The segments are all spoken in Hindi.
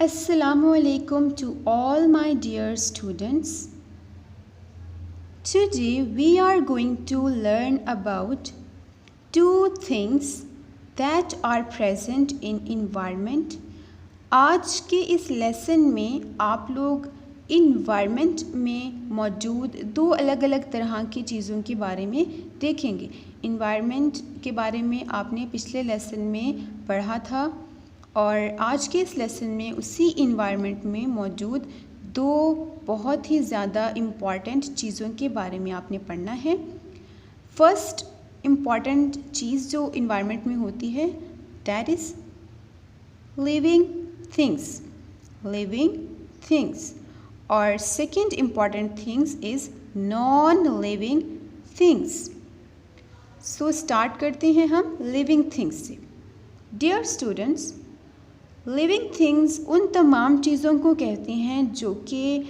Assalamu alaikum to all my dear students. Today we are going to learn about two things that are present in environment. आज के इस लेसन में आप लोग इन्वायरमेंट में मौजूद दो अलग अलग तरह की चीज़ों के बारे में देखेंगे। इन्वायरमेंट के बारे में आपने पिछले लेसन में पढ़ा था और आज के इस लेसन में उसी इन्वायरमेंट में मौजूद दो बहुत ही ज़्यादा इम्पॉर्टेंट चीज़ों के बारे में आपने पढ़ना है। फर्स्ट इम्पॉर्टेंट चीज़ जो इन्वायरमेंट में होती है दैट इज़ लिविंग थिंग्स और second important things is non living things. So start करते हैं हम लिविंग थिंग्स से। डियर स्टूडेंट्स, लिविंग थिंग्स उन तमाम चीज़ों को कहते हैं जो कि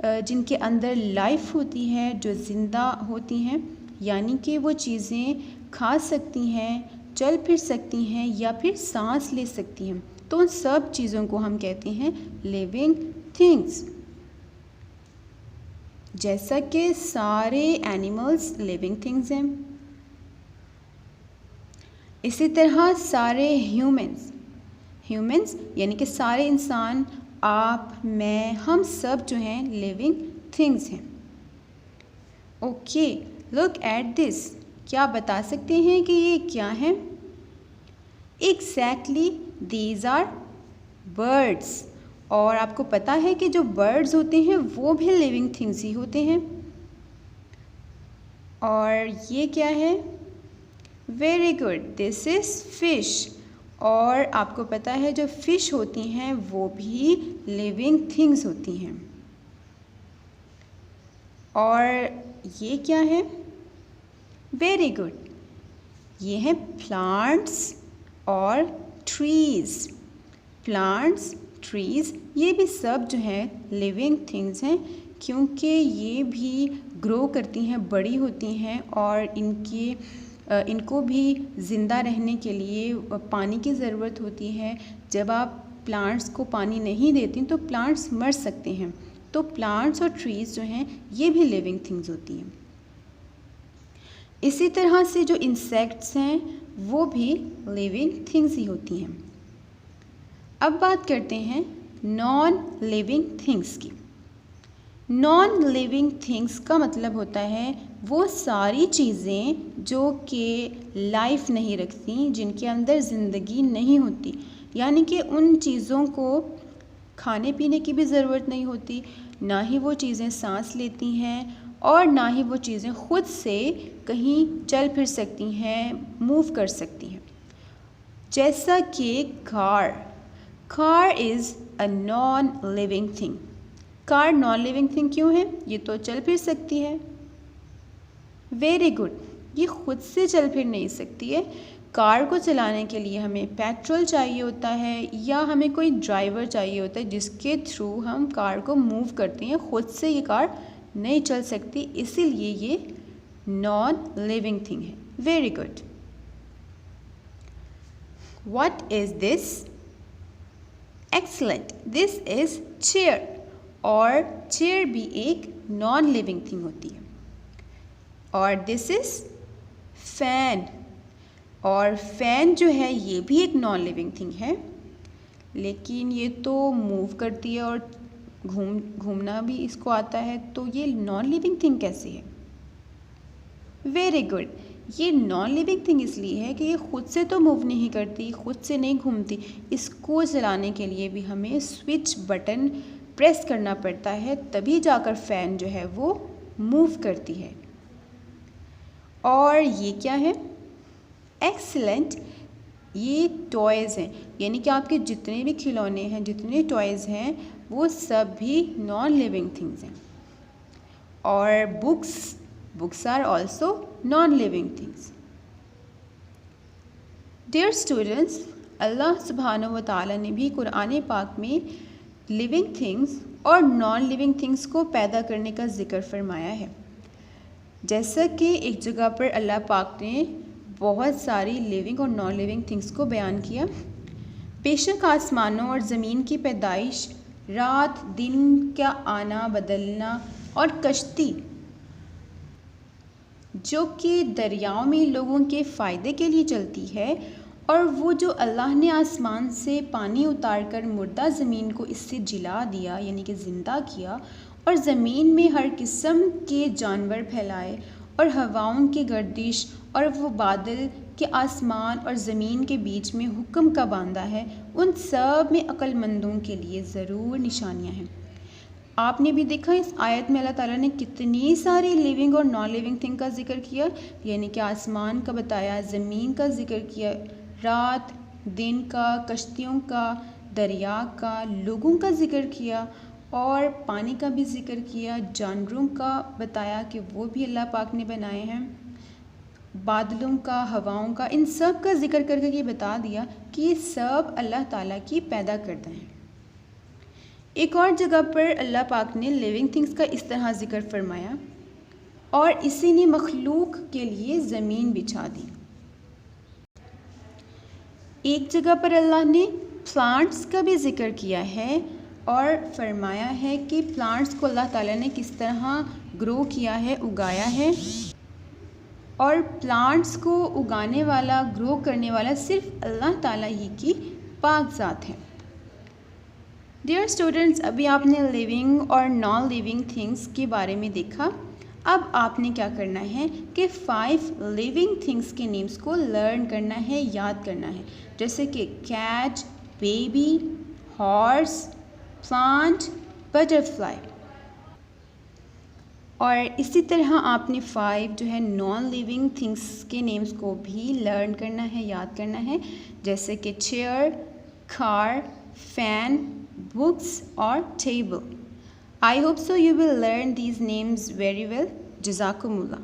जिनके अंदर लाइफ होती है, जो ज़िंदा होती हैं, यानी कि वो चीज़ें खा सकती हैं, चल फिर सकती हैं या फिर सांस ले सकती हैं। तो उन सब चीज़ों को हम कहते हैं लिविंग थिंग्स। जैसा कि सारे एनिमल्स लिविंग थिंग्स हैं, इसी तरह सारे ह्यूमंस यानी कि सारे इंसान, आप, मैं, हम सब जो हैं लिविंग थिंग्स हैं। Okay, look at this. क्या बता सकते हैं कि ये क्या है? Exactly, these are birds. और आपको पता है कि जो बर्ड्स होते हैं वो भी लिविंग थिंग्स ही होते हैं। और ये क्या है? Very good, this is fish. और आपको पता है जो फ़िश होती हैं वो भी लिविंग थिंग्स होती हैं। और ये क्या है? वेरी गुड, ये हैं प्लांट्स और ट्रीज़। प्लांट्स, ट्रीज़, ये भी सब जो हैं लिविंग थिंग्स हैं, क्योंकि ये भी ग्रो करती हैं, बड़ी होती हैं और इनको भी ज़िंदा रहने के लिए पानी की ज़रूरत होती है। जब आप प्लांट्स को पानी नहीं देती तो प्लांट्स मर सकते हैं। तो प्लांट्स और ट्रीज़ जो हैं ये भी लिविंग थिंग्स होती हैं। इसी तरह से जो इंसेक्ट्स हैं वो भी लिविंग थिंग्स ही होती हैं। अब बात करते हैं नॉन लिविंग थिंग्स की। नॉन लिविंग थिंग्स का मतलब होता है वो सारी चीज़ें जो कि लाइफ नहीं रखती, जिनके अंदर ज़िंदगी नहीं होती, यानी कि उन चीज़ों को खाने पीने की भी ज़रूरत नहीं होती, ना ही वो चीज़ें सांस लेती हैं और ना ही वो चीज़ें खुद से कहीं चल फिर सकती हैं, मूव कर सकती हैं। जैसा कि car is a non living thing. Car non living thing क्यों है? ये तो चल फिर सकती है। वेरी गुड, ये खुद से चल फिर नहीं सकती है। कार को चलाने के लिए हमें पेट्रोल चाहिए होता है या हमें कोई ड्राइवर चाहिए होता है जिसके थ्रू हम कार को मूव करते हैं। खुद से ये कार नहीं चल सकती, इसीलिए ये नॉन लिविंग थिंग है। Very good. What is this? Excellent, this is chair. और चेयर भी एक नॉन लिविंग थिंग होती है। और दिस इज़ फैन। और फैन जो है ये भी एक नॉन लिविंग थिंग है, लेकिन ये तो मूव करती है और घूमना भी इसको आता है, तो ये नॉन लिविंग थिंग कैसे है? वेरी गुड, ये नॉन लिविंग थिंग इसलिए है कि ये खुद से तो मूव नहीं करती, खुद से नहीं घूमती। इसको चलाने के लिए भी हमें स्विच बटन प्रेस करना पड़ता है, तभी जाकर फ़ैन जो है वो मूव करती है। और ये क्या है? एक्सीलेंट, ये टॉयज़ हैं, यानी कि आपके जितने भी खिलौने हैं, जितने टॉयज़ हैं, वो सब भी नॉन लिविंग थिंग्स हैं। और books are also non living things. Dear students, Allah सुब्हानहू व तआला ने भी कुरान पाक में लिविंग थिंग्स और नॉन लिविंग थिंग्स को पैदा करने का ज़िक्र फरमाया है। जैसा कि एक जगह पर अल्लाह पाक ने बहुत सारी लिविंग और नॉन लिविंग थिंग्स को बयान किया। बेशक आसमानों और ज़मीन की पैदाइश, रात दिन का आना बदलना और कश्ती जो कि दरियाओं में लोगों के फ़ायदे के लिए चलती है, और वो जो अल्लाह ने आसमान से पानी उतार कर मुर्दा ज़मीन को इससे जिला दिया यानी कि ज़िंदा किया, और ज़मीन में हर किस्म के जानवर फैलाए, और हवाओं की गर्दिश, और वो बादल के आसमान और ज़मीन के बीच में हुक्म का बांधा है, उन सब में अक्लमंदों के लिए ज़रूर निशानियाँ हैं। आपने भी देखा इस आयत में अल्लाह ताला ने कितनी सारी लिविंग और नॉन लिविंग थिंग का जिक्र किया, यानी कि आसमान का बताया, ज़मीन का जिक्र किया, रात दिन का, कश्तियों का, दरिया का, लोगों का जिक्र किया, और पानी का भी जिक्र किया, जानवरों का बताया कि वो भी अल्लाह पाक ने बनाए हैं, बादलों का, हवाओं का, इन सब का जिक्र करके ये बता दिया कि ये सब अल्लाह ताला की पैदा करते हैं। एक और जगह पर अल्लाह पाक ने लिविंग थिंग्स का इस तरह जिक्र फरमाया, और इसी ने मखलूक के लिए ज़मीन बिछा दी। एक जगह पर अल्लाह ने प्लांट्स का भी जिक्र किया है और फरमाया है कि प्लांट्स को अल्लाह ताला ने किस तरह ग्रो किया है, उगाया है, और प्लांट्स को उगाने वाला, ग्रो करने वाला सिर्फ अल्लाह ताला ही की पाक ज़ात है। डियर स्टूडेंट्स, अभी आपने लिविंग और नॉन लिविंग थिंग्स के बारे में देखा। अब आपने क्या करना है कि 5 लिविंग थिंग्स के नेम्स को लर्न करना है, याद करना है, जैसे कि cat, baby, horse, plant, butterfly. और इसी तरह आपने 5 जो है नॉन लिविंग थिंग्स के नेम्स को भी लर्न करना है, याद करना है, जैसे कि chair, car, fan, books or table. I hope so you will learn these names very well. Jazakumullah.